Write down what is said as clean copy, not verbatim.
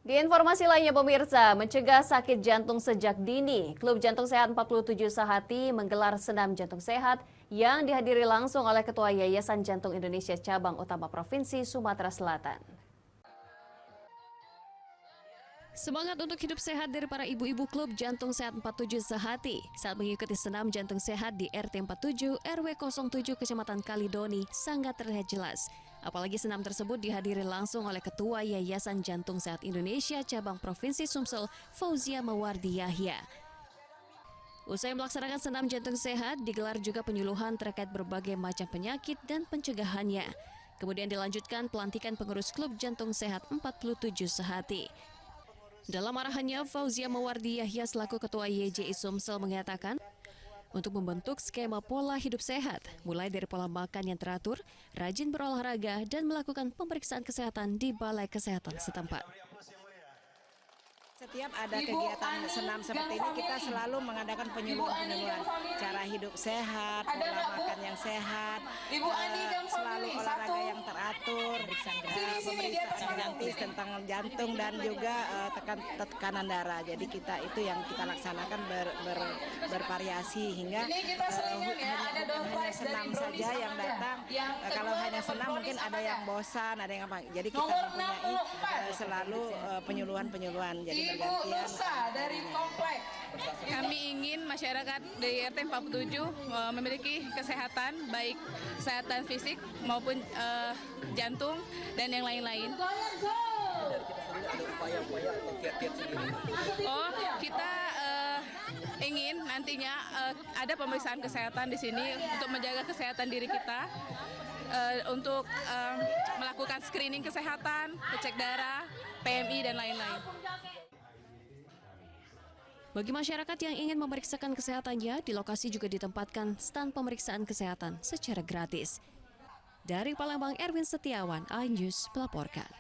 Di informasi lainnya pemirsa, mencegah sakit jantung sejak dini, Klub Jantung Sehat 47 Sahati menggelar senam jantung sehat yang dihadiri langsung oleh Ketua Yayasan Jantung Indonesia Cabang Utama Provinsi Sumatera Selatan. Semangat untuk hidup sehat dari para ibu-ibu Klub Jantung Sehat 47 Sahati saat mengikuti senam jantung sehat di RT 47 RW 07 Kecamatan Kalidoni sangat terlihat jelas. Apalagi senam tersebut dihadiri langsung oleh Ketua Yayasan Jantung Sehat Indonesia Cabang Provinsi Sumsel, Fauzia Mawardi Yahya. Usai melaksanakan senam jantung sehat, digelar juga penyuluhan terkait berbagai macam penyakit dan pencegahannya. Kemudian dilanjutkan pelantikan pengurus Klub Jantung Sehat 47 Sahati. Dalam arahannya, Fauzia Mawardi Yahya selaku Ketua YJI Sumsel mengatakan, untuk membentuk skema pola hidup sehat, mulai dari pola makan yang teratur, rajin berolahraga, dan melakukan pemeriksaan kesehatan di Balai Kesehatan setempat. Setiap ada kegiatan senam seperti ini, kita selalu mengadakan penyuluhan cara hidup sehat, pola makan yang sehat, selalu olahraga yang teratur, pemeriksaan gratis tentang jantung dan juga tekanan darah. Jadi itu yang kita laksanakan bervariasi hingga hanya senam saja yang datang. Kalau hanya senam mungkin ada yang bosan, ada yang apa. Jadi kita mempunyai selalu penyuluhan-penyuluhan. Jadi bergantian. Dari komplek. Kami ingin masyarakat di RT 47 memiliki kesehatan, baik kesehatan fisik maupun jantung dan yang lain-lain. Kita ingin nantinya ada pemeriksaan kesehatan di sini untuk menjaga kesehatan diri kita, untuk melakukan screening kesehatan, cek darah, PMI dan lain-lain. Bagi masyarakat yang ingin memeriksakan kesehatannya, di lokasi juga ditempatkan stand pemeriksaan kesehatan secara gratis. Dari Palembang, Erwin Setiawan, iNews melaporkan.